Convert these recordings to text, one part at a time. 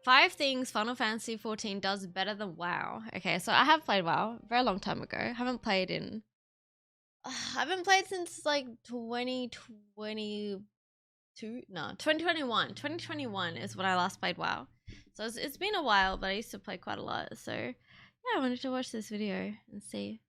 5 things Final Fantasy 14 does better than WoW. Okay, so I have played WoW a very long time ago. I haven't played since like 2022. No, 2021. 2021 is when I last played WoW. So it's been a while, but I used to play quite a lot. So yeah, I wanted to watch this video and see.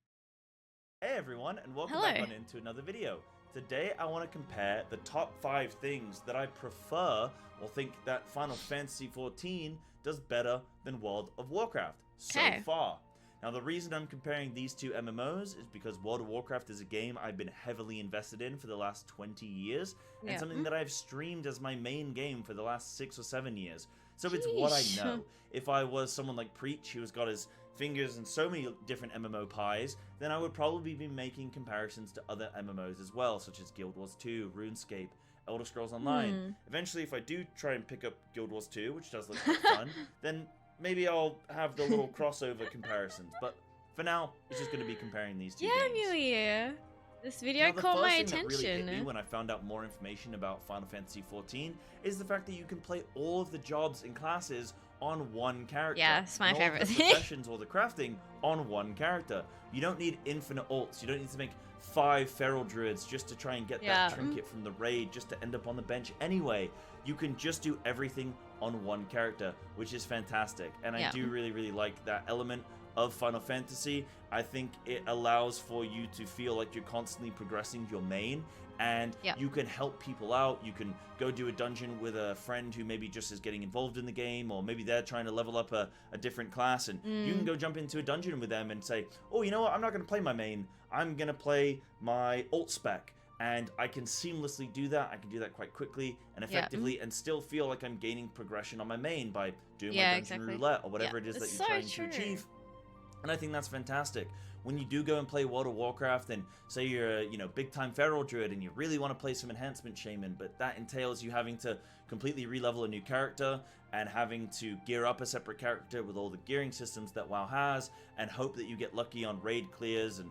Hey everyone, and welcome back on into another video. Today I want to compare the top 5 things that I prefer or think that Final Fantasy XIV does better than World of Warcraft so far. Now the reason I'm comparing these two MMOs is because World of Warcraft is a game I've been heavily invested in for the last 20 years and something that I've streamed as my main game for the last 6 or 7 years. So it's what I know. If I was someone like Preach, who's got his fingers in so many different MMO pies, then I would probably be making comparisons to other MMOs as well, such as Guild Wars 2, RuneScape, Elder Scrolls Online. Eventually, if I do try and pick up Guild Wars 2, which does look like fun, then maybe I'll have the little crossover comparisons. But for now, it's just going to be comparing these two games. Yeah. This video caught my attention. The first thing that really hit me when I found out more information about Final Fantasy XIV is the fact that you can play all of the jobs and classes on one character. Yeah, it's my favorite thing. The professions or the crafting on one character. You don't need infinite alts. You don't need to make 5 feral druids just to try and get that trinket from the raid just to end up on the bench anyway. You can just do everything on one character, which is fantastic. And I do really like that element of Final Fantasy. I think it allows for you to feel like you're constantly progressing your main, and you can help people out. You can go do a dungeon with a friend who maybe just is getting involved in the game, or maybe they're trying to level up a different class, and you can go jump into a dungeon with them and say, oh, you know what, I'm not going to play my main, I'm going to play my alt spec. And I can seamlessly do that. I can do that quite quickly and effectively and still feel like I'm gaining progression on my main by doing my dungeon roulette or whatever it is that you're trying to achieve. And I think that's fantastic. When you do go and play World of Warcraft and say you're a big time feral druid and you really want to play some enhancement shaman, but that entails you having to completely re-level a new character and having to gear up a separate character with all the gearing systems that WoW has, and hope that you get lucky on raid clears and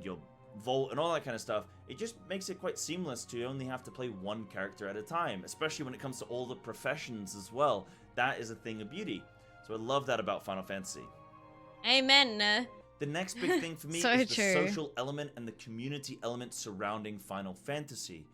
your vault and all that kind of stuff. It just makes it quite seamless to only have to play one character at a time, especially when it comes to all the professions as well. That is a thing of beauty. So I love that about Final Fantasy. Amen. The next big thing for me is the social element and the community element surrounding Final Fantasy.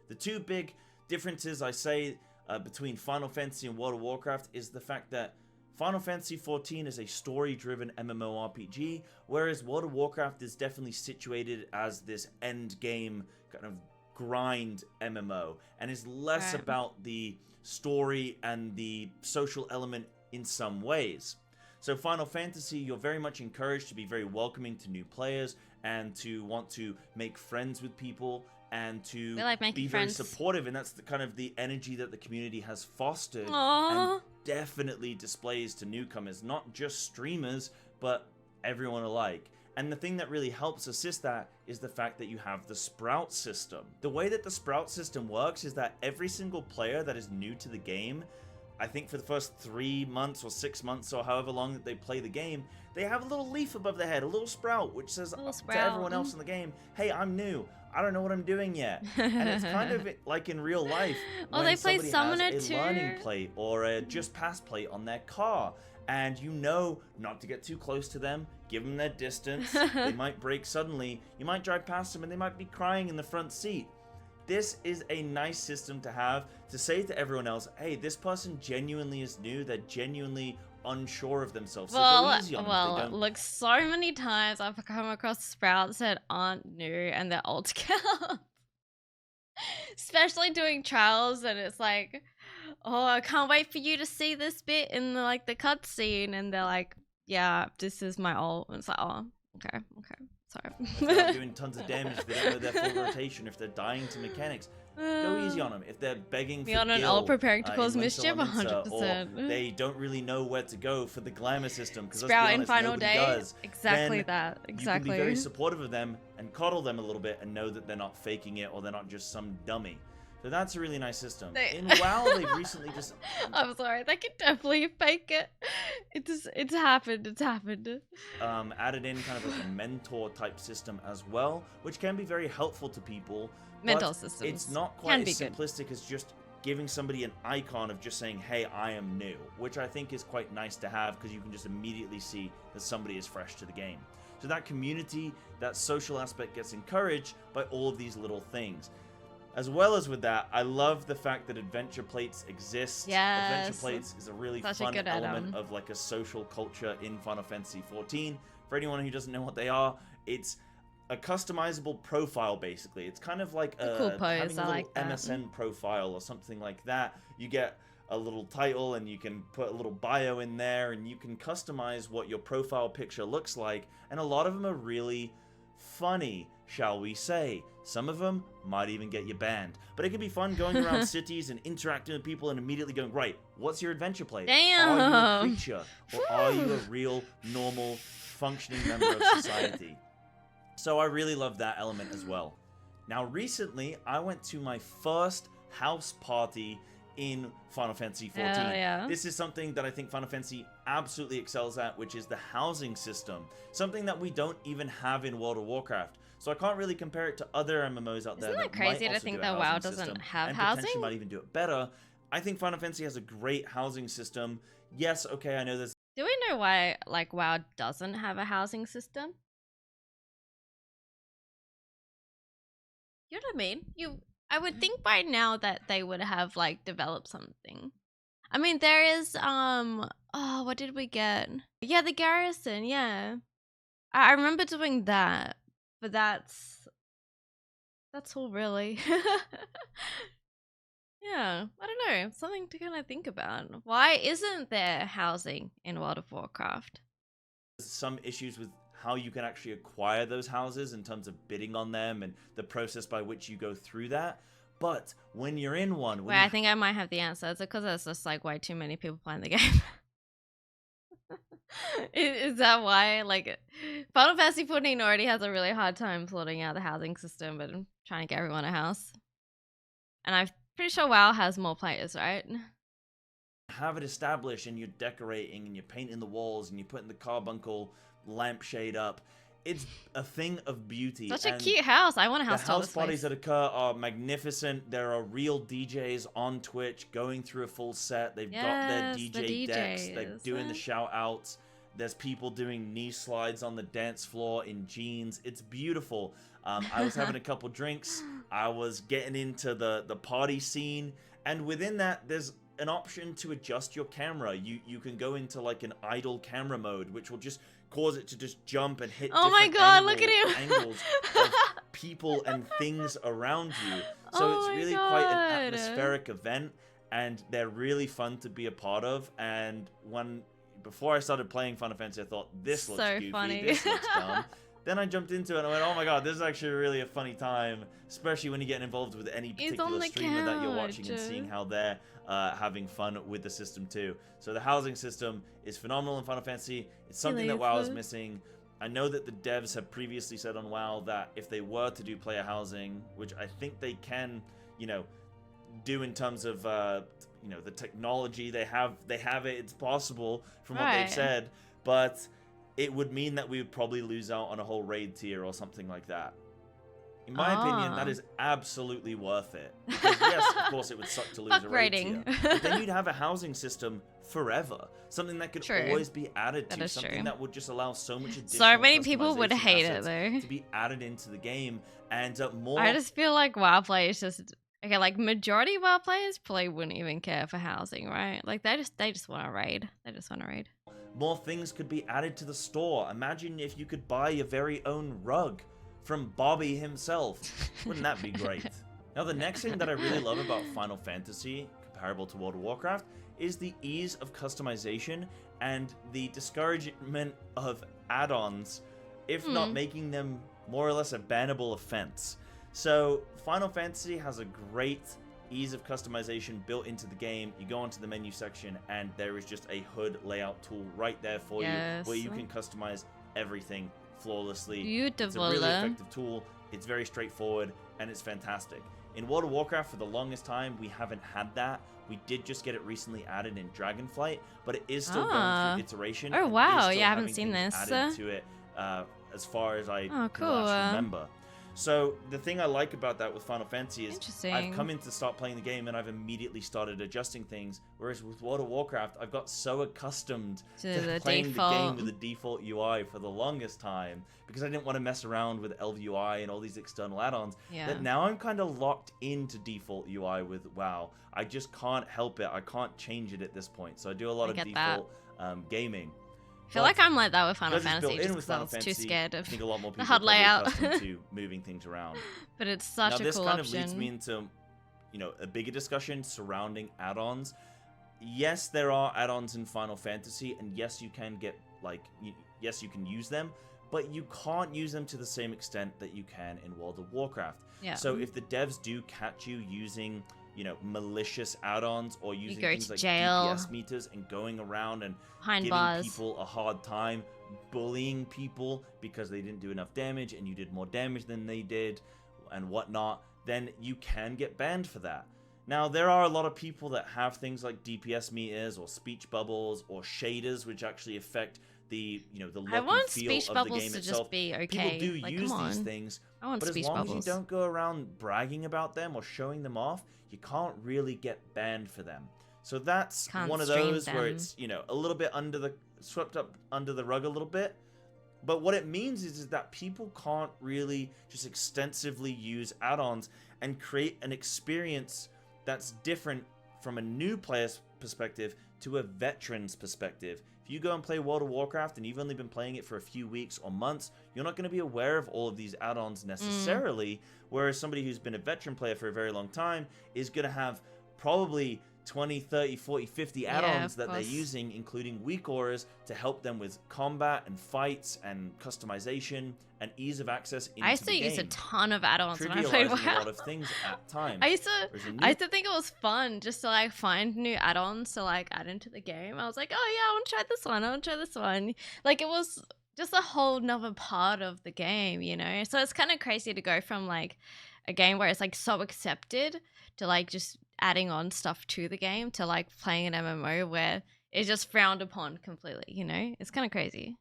The two big differences I say between Final Fantasy and World of Warcraft is the fact that Final Fantasy XIV is a story-driven MMORPG, whereas World of Warcraft is definitely situated as this end-game kind of grind MMO, and is less about the story and the social element in some ways. So Final Fantasy, you're very much encouraged to be very welcoming to new players and to want to make friends with people and to be very supportive, and that's the kind of the energy that the community has fostered and definitely displays to newcomers, not just streamers, but everyone alike. And the thing that really helps assist that is the fact that you have the Sprout system. The way that the Sprout system works is that every single player that is new to the game, I think for the first 3 months or 6 months or however long that they play the game, they have a little leaf above their head, a little sprout, which says to everyone else in the game, hey, I'm new. I don't know what I'm doing yet. And it's kind of like in real life when they play somebody has a learning plate or a just pass plate on their car, and you know not to get too close to them, give them their distance, they might brake suddenly, you might drive past them and they might be crying in the front seat. This is a nice system to have to say to everyone else, hey, this person genuinely is new, they're genuinely unsure of themselves. So go easy on them. Look, so many times I've come across sprouts that aren't new and they're old scouts. Especially doing trials, and it's like, oh, I can't wait for you to see this bit in the cutscene, and they're like, yeah, this is my ult. And it's like, oh, okay. Sorry. If they're not doing tons of damage, if they don't know their full rotation, if they're dying to mechanics, go easy on them. If they're begging for on an ult preparing to cause mischief, 100%. Or they don't really know where to go for the glamour system, because Sprout in Final Day does. Exactly that. Exactly. You can be very supportive of them and coddle them a little bit and know that they're not faking it or they're not just some dummy. So that's a really nice system. In WoW, they've recently just... I'm sorry, they can definitely fake it. It's happened. Added in kind of like a mentor type system as well, which can be very helpful to people. Mentor systems. It's not quite as simplistic as just giving somebody an icon of just saying, hey, I am new, which I think is quite nice to have because you can just immediately see that somebody is fresh to the game. So that community, that social aspect gets encouraged by all of these little things. As well as with that, I love the fact that adventure plates exist. Yes. Adventure plates is a really fun element of like a social culture in Final Fantasy XIV. For anyone who doesn't know what they are, it's a customizable profile, basically. It's kind of like a cool pose. Having a little MSN profile or something like that. You get a little title and you can put a little bio in there and you can customize what your profile picture looks like. And a lot of them are really funny, shall we say. Some of them might even get you banned. But it can be fun going around cities and interacting with people and immediately going, right, what's your adventure plate? Damn. Are you a creature? Or are you a real, normal, functioning member of society? So I really love that element as well. Now, recently, I went to my first house party in Final Fantasy XIV. Yeah. This is something that I think Final Fantasy absolutely excels at, which is the housing system. Something that we don't even have in World of Warcraft. So I can't really compare it to other MMOs out there. Isn't that crazy to think that WoW doesn't have and housing? Potentially might even do it better. I think Final Fantasy has a great housing system. Yes, okay, I know there's... Do we know why, like, WoW doesn't have a housing system? You know what I mean? I would think by now that they would have like developed something. I mean, there is oh, what did we get? Yeah, the garrison. Yeah, I remember doing that, but that's all really. Yeah, I don't know. Something to kind of think about. Why isn't there housing in World of Warcraft? Some issues with how you can actually acquire those houses in terms of bidding on them and the process by which you go through that. But when you're in one... Wait, I think I might have the answer. It's because there's just like way too many people playing the game. Is that why? Like, Final Fantasy XIV already has a really hard time sorting out the housing system and trying to get everyone a house. And I'm pretty sure WoW has more players, right? Have it established and you're decorating and you're painting the walls and you're putting the carbuncle lampshade up. It's a thing of beauty. Such a cute house. I want a house. The house parties that occur are magnificent. There are real DJs on Twitch going through a full set. They've got their DJ decks. They're doing the shout outs. There's people doing knee slides on the dance floor in jeans. It's beautiful. I was having a couple drinks. I was getting into the party scene. And within that, there's an option to adjust your camera. You can go into like an idle camera mode, which will just cause it to just jump and hit look at him. angles of people and things around you. So it's really quite an atmospheric event, and they're really fun to be a part of. And before I started playing Final Fantasy, I thought, this looks goofy, funny. this looks dumb. Then I jumped into it and I went, oh my god, this is actually really a funny time, especially when you get involved with any particular streamer that you're watching and seeing how they're having fun with the system too. So the housing system is phenomenal in Final Fantasy. It's something that WoW is missing. I know that the devs have previously said on WoW that if they were to do player housing, which I think they can, do in terms of the technology they have it, it's possible from what they've said, but it would mean that we would probably lose out on a whole raid tier or something like that. In my opinion, that is absolutely worth it. Because yes, of course, it would suck to lose a raid tier. But then you'd have a housing system forever. Something that could always be added to. Something that would just allow so much additional so many people would hate it, though. To be added into the game. And more... I just feel like WoW players just... Okay, like, majority of WoW players probably wouldn't even care for housing, right? Like, they just want to raid. They just want to raid. More things could be added to the store. Imagine if you could buy your very own rug from Bobby himself. Wouldn't that be great? Now, the next thing that I really love about Final Fantasy, comparable to World of Warcraft, is the ease of customization and the discouragement of add-ons, if not making them more or less a bannable offense. So, Final Fantasy has a great ease of customization built into the game. You go onto the menu section and there is just a HUD layout tool right there for you where you can customize everything flawlessly. Beautiful. It's a really effective tool. It's very straightforward and it's fantastic. In World of Warcraft, for the longest time, we haven't had that. We did just get it recently added in Dragonflight, but it is still going through iteration. Oh wow, yeah, I haven't seen this. Added to it as far as I can remember. So the thing I like about that with Final Fantasy is I've come Interesting. in to start playing the game and I've immediately started adjusting things. Whereas with World of Warcraft, I've got so accustomed To to the playing the game default. with the default UI for the longest time because I didn't want to mess around with LVUI and all these external add-ons. Yeah. That now I'm kind of locked into default UI with WoW. I just can't help it. I can't change it at this point. So I do a lot of default gaming. I feel like I'm like that with Final Because it's Fantasy built in just with because I Final was too Fantasy, scared I of think a lot more the people HUD are probably layout. accustomed to moving things around. But it's such Now, a this cool kind option. of leads me into, you know, a bigger discussion surrounding add-ons. Yes, there are add-ons in Final Fantasy, and yes, you can get, like, yes, you can use them, but you can't use them to the same extent that you can in World of Warcraft. Yeah. So if the devs do catch you using, you know, malicious add-ons or using go things to like jail. DPS meters and going around and Behind giving bars. people a hard time, bullying people because they didn't do enough damage and you did more damage than they did and whatnot, then you can get banned for that. Now, there are a lot of people that have things like DPS meters or speech bubbles or shaders, which actually affect the, you know, the look I want and feel speech of the bubbles game to itself. just be okay. People do like, use come on. these things, I want but as speech long bubbles. as you don't go around bragging about them or showing them off, you can't really get banned for them. So that's one of those where it's, you know, a little bit swept up under the rug a little bit. But what it means is that people can't really just extensively use add-ons and create an experience that's different from a new player's perspective to a veteran's perspective. If you go and play World of Warcraft and you've only been playing it for a few weeks or months, you're not going to be aware of all of these add-ons necessarily, whereas somebody who's been a veteran player for a very long time is going to have probably 20, 30, 40, 50 add-ons that they're using, including weak auras, to help them with combat and fights and customization and ease of access into the game. I used to use a ton of add-ons when I played WoW. A lot of things at times. I used to think it was fun just to like find new add-ons to like add into the game. I was like, oh yeah, I want to try this one. I want to try this one. Like it was just a whole nother part of the game, you know? So it's kind of crazy to go from like a game where it's like so accepted to like just adding on stuff to the game to like playing an MMO where it's just frowned upon completely, you know? It's kind of crazy.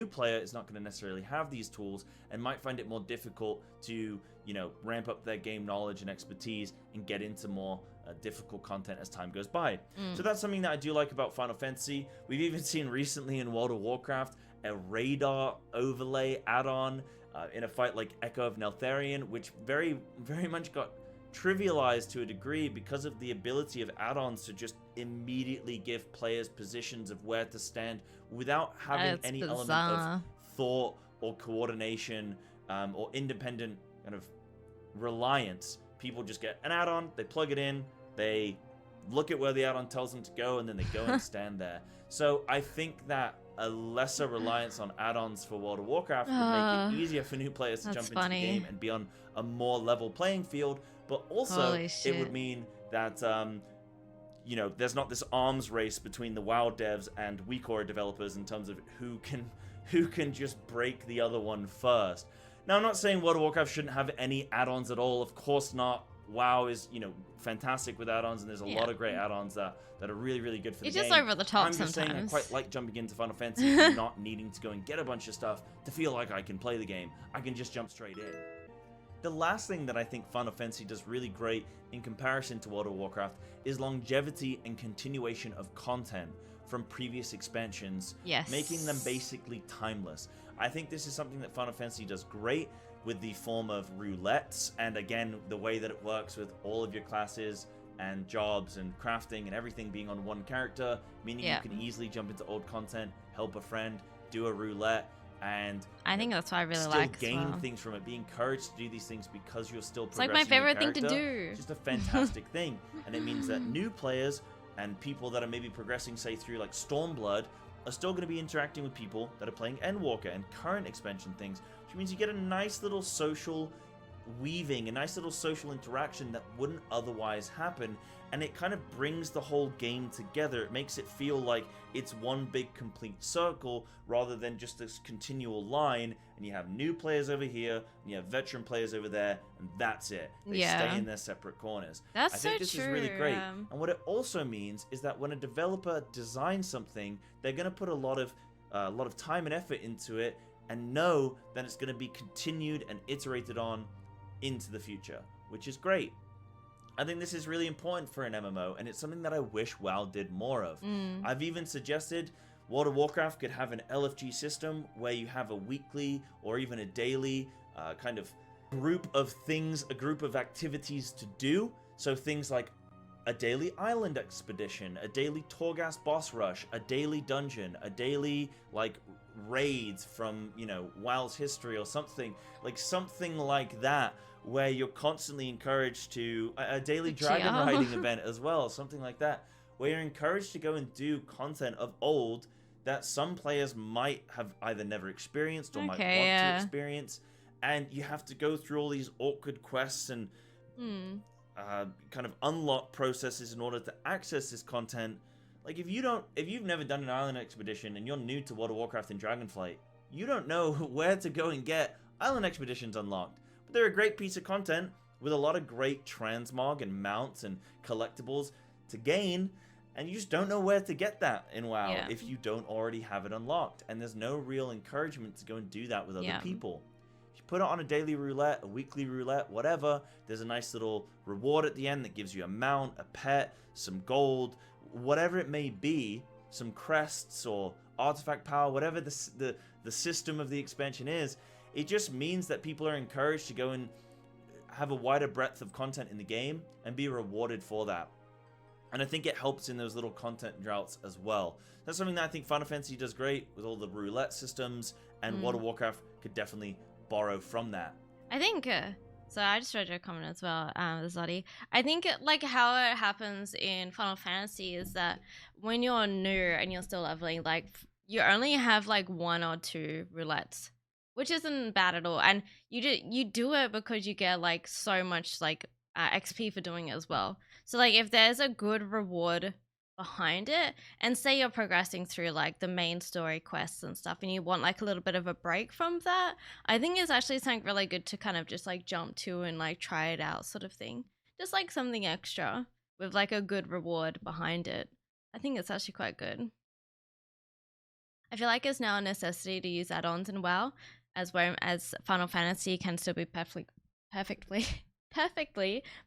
New player is not going to necessarily have these tools and might find it more difficult to, you know, ramp up their game knowledge and expertise and get into more difficult content as time goes by. So that's something that I do like about Final Fantasy. We've even seen recently in World of Warcraft a radar overlay add-on in a fight like Echo of Neltharion, which very, very much got trivialized to a degree because of the ability of add-ons to just immediately give players positions of where to stand without having any element of thought or coordination or independent kind of reliance. People just get an add-on, they plug it in, they look at where the add-on tells them to go, and then they go and stand there. So I think that a lesser reliance on add-ons for World of Warcraft would make it easier for new players to jump into the game and be on a more level playing field. But also, it would mean that, you know, there's not this arms race between the WoW devs and WeakAura developers in terms of who can just break the other one first. Now, I'm not saying World of Warcraft shouldn't have any add-ons at all. Of course not. WoW is, you know, fantastic with add-ons, and there's a lot of great add-ons that are really, really good for the game. It's just over the top I'm just sometimes. saying I quite like jumping into Final Fantasy and not needing to go and get a bunch of stuff to feel like I can play the game. I can just jump straight in. The last thing that I think Final Fantasy does really great in comparison to World of Warcraft is longevity and continuation of content from previous expansions, making them basically timeless. I think this is something that Final Fantasy does great with the form of roulettes, and again, the way that it works with all of your classes and jobs and crafting and everything being on one character, meaning you can easily jump into old content, help a friend, do a roulette, and I think that's why I really still like gain things from it. Be encouraged to do these things because you're still progressing. It's like my favorite thing to do. It's just a fantastic thing, and it means that new players and people that are maybe progressing, say through like Stormblood, are still going to be interacting with people that are playing Endwalker and current expansion things, which means you get a nice little social weaving, a nice little social interaction that wouldn't otherwise happen, and it kind of brings the whole game together. It makes it feel like it's one big complete circle rather than just this continual line, and you have new players over here and you have veteran players over there, and that's it. They stay in their separate corners. I think this is really great. And what it also means is that when a developer designs something, they're going to put a lot of time and effort into it and know that it's going to be continued and iterated on into the future, which is great. I think this is really important for an MMO, and it's something that I wish WoW did more of. I've even suggested World of Warcraft could have an LFG system where you have a weekly or even a daily kind of group of things, a group of activities to do. So things like a daily island expedition, a daily Torghast boss rush, a daily dungeon, a daily like raids from, you know, WoW's history or something like that, where you're constantly encouraged to a daily dragon riding event as well, something like that, where you're encouraged to go and do content of old that some players might have either never experienced or might want to experience, and you have to go through all these awkward quests and kind of unlock processes in order to access this content. Like if you've never done an island expedition and you're new to World of Warcraft and Dragonflight, you don't know where to go and get island expeditions unlocked. But they're a great piece of content with a lot of great transmog and mounts and collectibles to gain, and you just don't know where to get that in WoW if you don't already have it unlocked. And there's no real encouragement to go and do that with other people. If you put it on a daily roulette, a weekly roulette, whatever, there's a nice little reward at the end that gives you a mount, a pet, some gold, whatever it may be, some crests or artifact power, whatever the system of the expansion is. It just means that people are encouraged to go and have a wider breadth of content in the game and be rewarded for that. And I think it helps in those little content droughts as well. That's something that I think Final Fantasy does great with all the roulette systems, and World of Warcraft could definitely borrow from that. I think, so I just read your comment as well, Zodi. I think like how it happens in Final Fantasy is that when you're new and you're still leveling, like you only have like 1 or 2 roulettes, which isn't bad at all. And you do it because you get like so much like XP for doing it as well. So like if there's a good reward behind it, and say you're progressing through like the main story quests and stuff, and you want like a little bit of a break from that, I think it's actually something really good to kind of just like jump to and like try it out sort of thing. Just like something extra with like a good reward behind it. I think it's actually quite good. I feel like it's now a necessity to use add-ons in WoW, as Final Fantasy can still be perfectly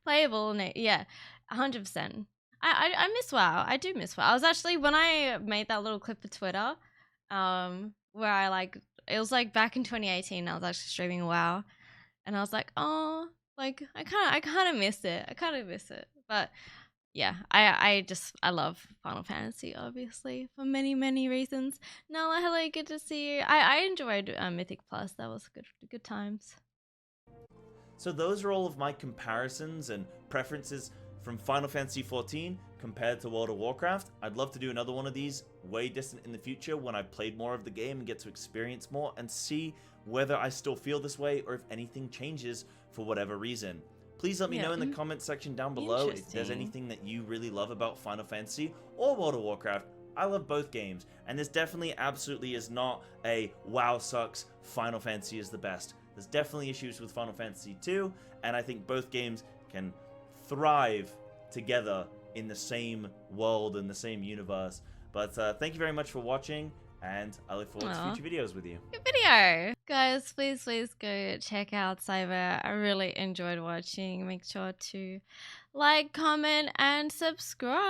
playable. Yeah, 100%. I miss WoW. I do miss WoW. I was actually, when I made that little clip for Twitter, where I like, it was like back in 2018, I was actually streaming WoW, and I was like, oh, like I kind of miss it. But yeah, I love Final Fantasy, obviously, for many reasons. Nala, hello, good to see you. I enjoyed Mythic Plus. That was good times. So those are all of my comparisons and preferences from Final Fantasy XIV compared to World of Warcraft. I'd love to do another one of these way distant in the future when I've played more of the game and get to experience more and see whether I still feel this way or if anything changes for whatever reason. Please let me know in the comment section down below if there's anything that you really love about Final Fantasy or World of Warcraft. I love both games, and this definitely absolutely is not a WoW sucks, Final Fantasy is the best. There's definitely issues with Final Fantasy 2, and I think both games can thrive together in the same world and the same universe. But thank you very much for watching, and I look forward to future videos with you. Good video! Guys, please go check out Cyber. I really enjoyed watching. Make sure to like, comment, and subscribe.